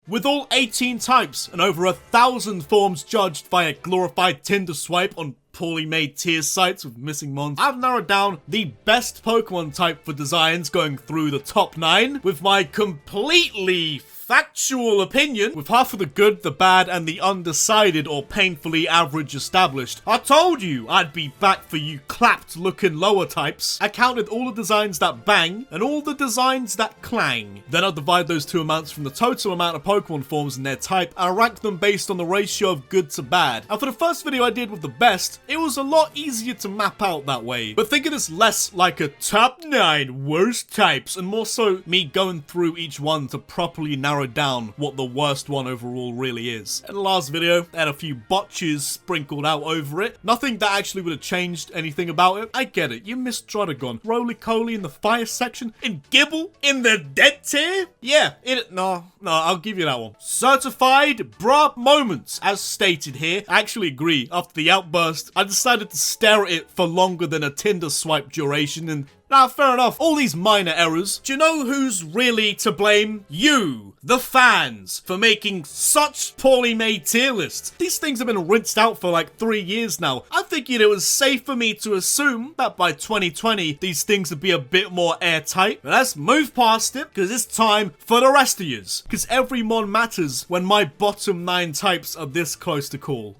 With all 18 types and over 1,000 forms judged via glorified Tinder swipe on poorly made tier sites with missing mons, I've narrowed down the best Pokemon type for designs going through the top 9 with my completely factual opinion, with half of the good, the bad, and the undecided or painfully average established. I told you I'd be back for you clapped looking lower types. I counted all the designs that bang and all the designs that clang. Then I'll divide those two amounts from the total amount of Pokemon forms and their type, and I rank them based on the ratio of good to bad. And for the first video I did with the best, it was a lot easier to map out that way. But think of this less like a top 9 worst types and more so me going through each one to properly narrow down what the worst one overall really is. In the last video, I had a few botches sprinkled out over it. Nothing that actually would have changed anything about it. I get it, you missed Trotagon, Roly-Coly in the fire section, and Gibble in the dead tier? Yeah, no, I'll give you that one. Certified bruh moments, as stated here. I actually agree. After the outburst, I decided to stare at it for longer than a Tinder swipe duration, and nah, fair enough. All these minor errors. Do you know who's really to blame? You, the fans, for making such poorly made tier lists. These things have been rinsed out for like 3 years now. I figured it was safe for me to assume that by 2020, these things would be a bit more airtight. But let's move past it, because it's time for the rest of yous. Because every mon matters when my bottom 9 types are this close to call.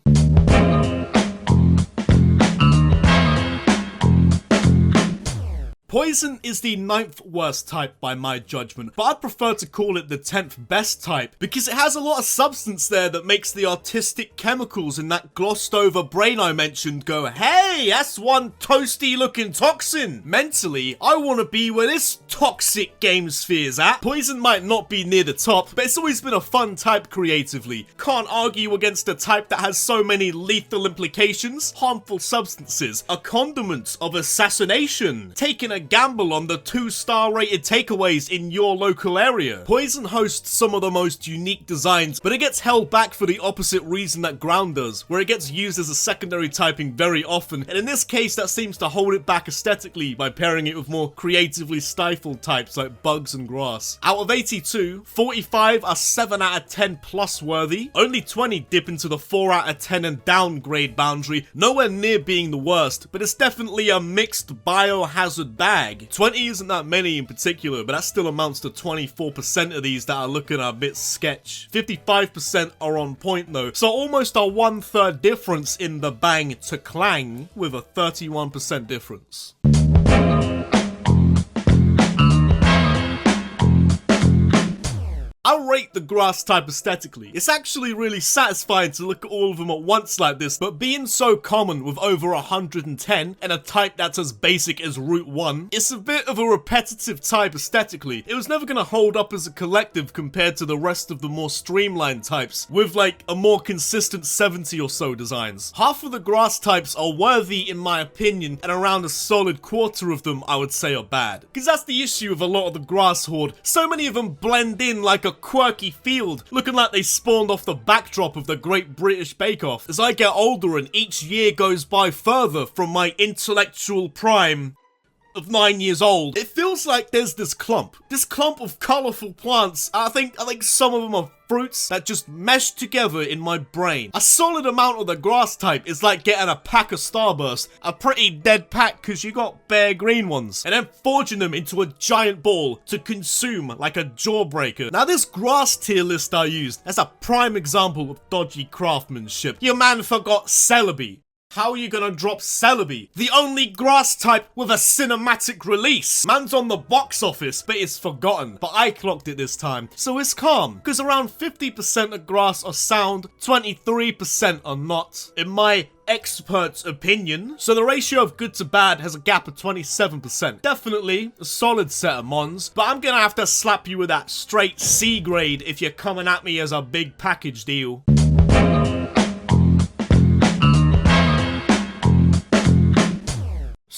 Poison is the 9th worst type by my judgment, but I'd prefer to call it the 10th best type because it has a lot of substance there that makes the artistic chemicals in that glossed over brain I mentioned go, hey, that's one toasty looking toxin. Mentally, I want to be where this toxic game sphere's at. Poison might not be near the top, but it's always been a fun type creatively. Can't argue against a type that has so many lethal implications, harmful substances, a condiment of assassination, taking a gamble on the 2-star rated takeaways in your local area. Poison hosts some of the most unique designs, but it gets held back for the opposite reason that ground does, where it gets used as a secondary typing very often, and in this case that seems to hold it back aesthetically by pairing it with more creatively stifled types like bugs and grass. Out of 82, 45 are 7 out of 10 plus worthy, only 20 dip into the 4 out of 10 and downgrade boundary, nowhere near being the worst, but it's definitely a mixed biohazard bag. 20 isn't that many in particular, but that still amounts to 24% of these that are looking a bit sketch. 55% are on point though, so almost a 1/3 difference in the bang to clang with a 31% difference. I rate the grass type aesthetically. It's actually really satisfying to look at all of them at once like this, but being so common with over 110 and a type that's as basic as Route 1, it's a bit of a repetitive type aesthetically. It was never going to hold up as a collective compared to the rest of the more streamlined types, with like a more consistent 70 or so designs. Half of the grass types are worthy in my opinion, and around a solid quarter of them I would say are bad. Because that's the issue with a lot of the grass horde. So many of them blend in like a quirky field, looking like they spawned off the backdrop of the Great British Bake Off. As I get older and each year goes by further from my intellectual prime of 9 years old, it feels like there's this clump of colourful plants. I think some of them are fruits that just mesh together in my brain. A solid amount of the grass type is like getting a pack of Starburst, a pretty dead pack because you got bare green ones, and then forging them into a giant ball to consume like a jawbreaker. Now this grass tier list I used as a prime example of dodgy craftsmanship. Your man forgot Celebi. How are you gonna drop Celebi? The only grass type with a cinematic release. Man's on the box office, but it's forgotten. But I clocked it this time, so it's calm. Because around 50% of grass are sound, 23% are not, in my expert's opinion. So the ratio of good to bad has a gap of 27%. Definitely a solid set of mons, but I'm gonna have to slap you with that straight C grade if you're coming at me as a big package deal.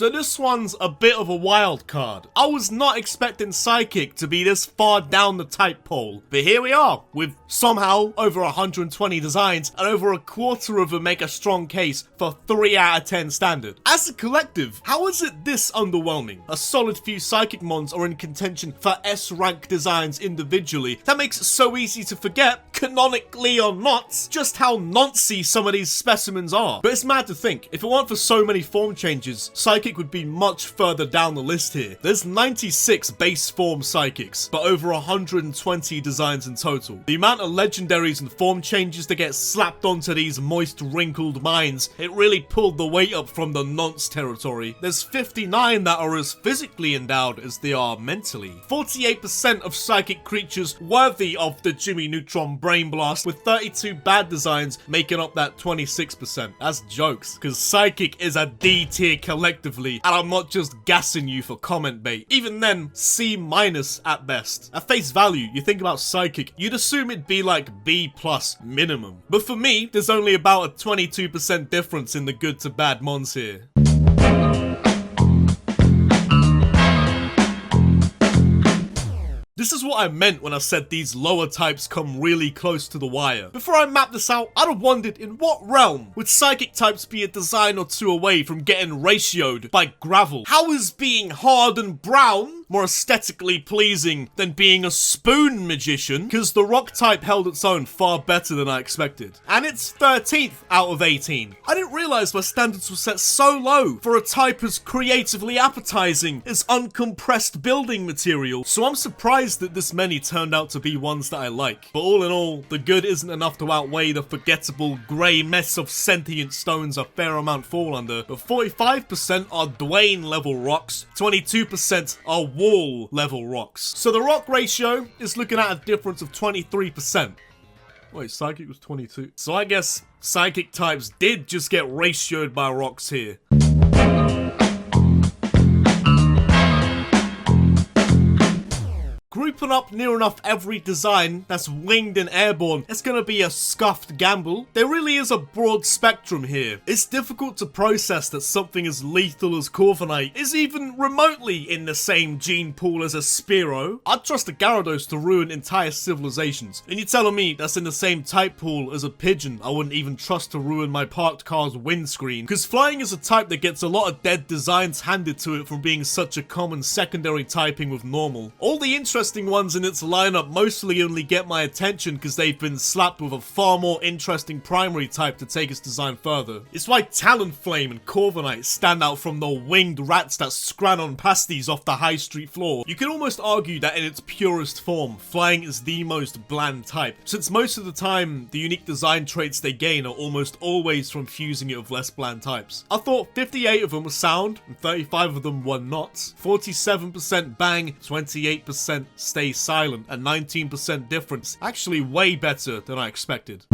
So this one's a bit of a wild card. I was not expecting Psychic to be this far down the type poll, but here we are, with somehow over 120 designs, and over a quarter of them make a strong case for 3 out of 10 standard. As a collective, how is it this underwhelming? A solid few Psychic mons are in contention for S-rank designs individually. That makes it so easy to forget, canonically or not, just how noncy some of these specimens are. But it's mad to think, if it weren't for so many form changes, Psychic would be much further down the list here. There's 96 base form Psychics, but over 120 designs in total. The amount of legendaries and form changes that get slapped onto these moist, wrinkled minds, it really pulled the weight up from the nonce territory. There's 59 that are as physically endowed as they are mentally. 48% of Psychic creatures worthy of the Jimmy Neutron Brain Blast, with 32 bad designs making up that 26%. That's jokes, because Psychic is a D tier collectively, and I'm not just gassing you for comment bait. Even then, C- at best. At face value, you think about Psychic, you'd assume it'd be like B+ minimum. But for me, there's only about a 22% difference in the good to bad mons here. This is what I meant when I said these lower types come really close to the wire. Before I map this out, I'd have wondered in what realm would Psychic types be a design or two away from getting ratioed by gravel? How is being hard and brown more aesthetically pleasing than being a spoon magician? Because the rock type held its own far better than I expected. And it's 13th out of 18. I didn't realize my standards were set so low for a type as creatively appetizing as uncompressed building material, so I'm surprised that this many turned out to be ones that I like. But all in all, the good isn't enough to outweigh the forgettable grey mess of sentient stones a fair amount fall under. But 45% are Dwayne level rocks, 22% are wall level rocks. So the rock ratio is looking at a difference of 23%. Wait, Psychic was 22. So I guess Psychic types did just get ratioed by rocks here. Grouping up near enough every design that's winged and airborne, it's gonna be a scuffed gamble. There really is a broad spectrum here. It's difficult to process that something as lethal as Corviknight is even remotely in the same gene pool as a Spearow. I'd trust a Gyarados to ruin entire civilizations, and you're telling me that's in the same type pool as a Pigeon I wouldn't even trust to ruin my parked car's windscreen? Because flying is a type that gets a lot of dead designs handed to it from being such a common secondary typing with normal. All the interesting ones in its lineup mostly only get my attention because they've been slapped with a far more interesting primary type to take its design further. It's why Talonflame and Corviknight stand out from the winged rats that scran on pasties off the high street floor. You could almost argue that in its purest form, flying is the most bland type, since most of the time the unique design traits they gain are almost always from fusing it with less bland types. I thought 58 of them were sound and 35 of them were not. 47% bang, 28% stay silent, and 19% difference. Actually way better than I expected.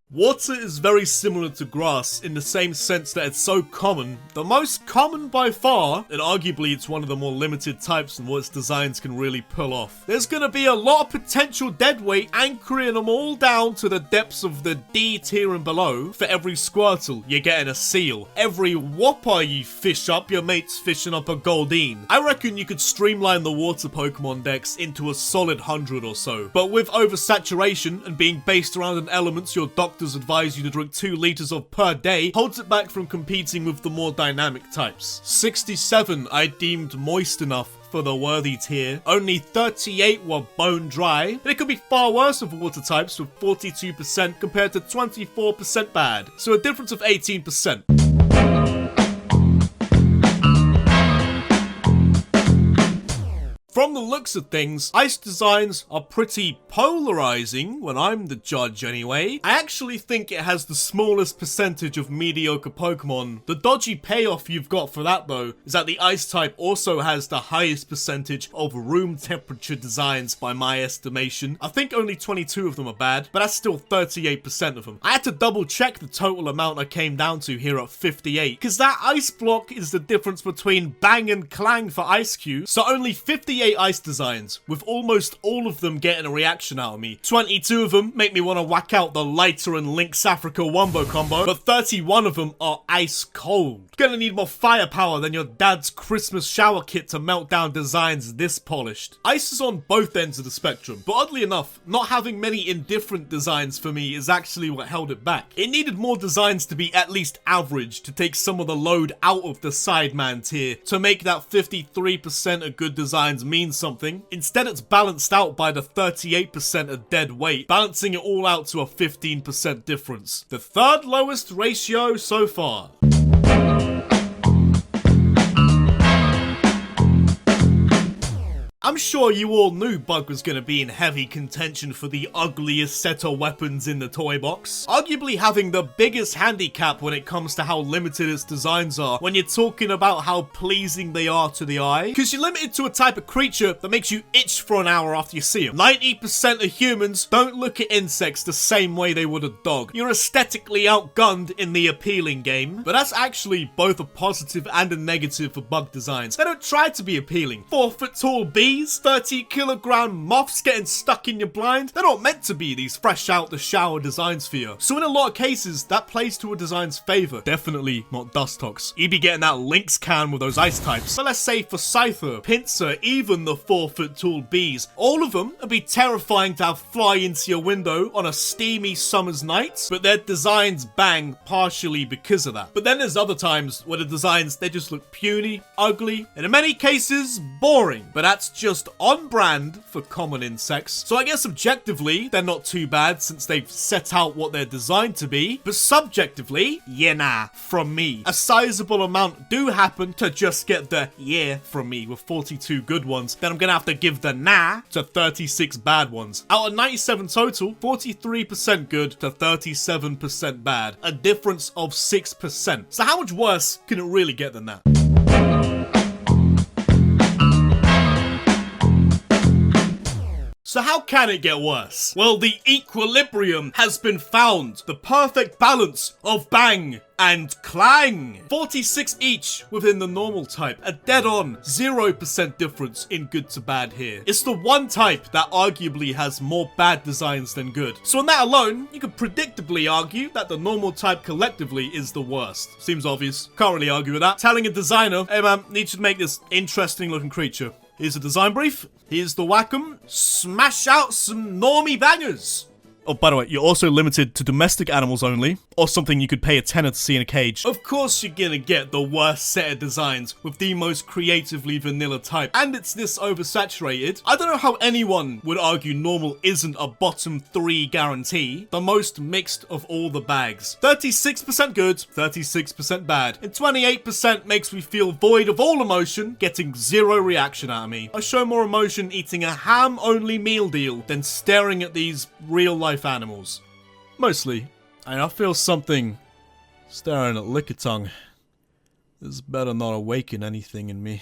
Water is very similar to grass in the same sense that it's so common, the most common by far, and arguably it's one of the more limited types and what its designs can really pull off. There's gonna be a lot of potential deadweight anchoring them all down to the depths of the D tier and below. For every Squirtle, you're getting a Seal. Every Whopper you fish up, your mate's fishing up a Goldeen. I reckon you could streamline the water Pokemon decks into a solid 100 or so, but with oversaturation and being based around an element your doctors advise you to drink 2 liters of per day, holds it back from competing with the more dynamic types. 67 I deemed moist enough for the worthy tier. Only 38 were bone dry, but it could be far worse with water types, with 42% compared to 24% bad, so a difference of 18%. From the looks of things, ice designs are pretty polarizing when I'm the judge anyway. I actually think it has the smallest percentage of mediocre Pokemon. The dodgy payoff you've got for that though is that the ice type also has the highest percentage of room temperature designs by my estimation. I think only 22 of them are bad, but that's still 38% of them. I had to double check the total amount I came down to here at 58, because that ice block is the difference between Bang and Clang for Ice Cube, so only 58 28 ice designs, with almost all of them getting a reaction out of me. 22 of them make me want to whack out the lighter and Lynx Africa wombo combo, but 31 of them are ice cold. Gonna need more firepower than your dad's Christmas shower kit to melt down designs this polished. Ice is on both ends of the spectrum, but oddly enough, not having many indifferent designs for me is actually what held it back. It needed more designs to be at least average to take some of the load out of the sideman tier to make that 53% of good designs mean something. Instead, it's balanced out by the 38% of dead weight, balancing it all out to a 15% difference. The third lowest ratio so far. I'm sure you all knew Bug was going to be in heavy contention for the ugliest set of weapons in the toy box. Arguably having the biggest handicap when it comes to how limited its designs are when you're talking about how pleasing they are to the eye. Because you're limited to a type of creature that makes you itch for an hour after you see them. 90% of humans don't look at insects the same way they would a dog. You're aesthetically outgunned in the appealing game. But that's actually both a positive and a negative for Bug designs. They don't try to be appealing. 4-foot tall bees, 30-kilogram moths getting stuck in your blind. They're not meant to be these fresh out the shower designs for you. So in a lot of cases, that plays to a design's favor. Definitely not Dustox. You'd be getting that Lynx can with those ice types. But let's say for Scyther, Pinsir, even the 4-foot tall bees, all of them would be terrifying to have fly into your window on a steamy summer's night, but their designs bang partially because of that. But then there's other times where the designs, they just look puny, ugly, and in many cases, boring. But that's just on brand for common insects. So I guess objectively, they're not too bad since they've set out what they're designed to be. But subjectively, yeah nah, from me. A sizable amount do happen to just get the yeah from me with 42 good ones. Then I'm gonna have to give the nah to 36 bad ones. Out of 97 total, 43% good to 37% bad. A difference of 6%. So how much worse can it really get than that? So how can it get worse? Well, the equilibrium has been found. The perfect balance of bang and clang. 46 each within the normal type. A dead-on 0% difference in good to bad here. It's the one type that arguably has more bad designs than good. So on that alone, you could predictably argue that the normal type collectively is the worst. Seems obvious. Can't really argue with that. Telling a designer, hey man, need you to make this interesting looking creature. Here's a design brief. Here's the whack-em. Smash out some normie bangers. Oh, by the way, you're also limited to domestic animals only, or something you could pay a tenner to see in a cage. Of course you're gonna get the worst set of designs with the most creatively vanilla type, and it's this oversaturated. I don't know how anyone would argue normal isn't a bottom 3 guarantee. The most mixed of all the bags. 36% good, 36% bad, and 28% makes me feel void of all emotion, getting 0 reaction out of me. I show more emotion eating a ham-only meal deal than staring at these real-life animals. Mostly. And I feel something staring at Lickitung. This better not awaken anything in me.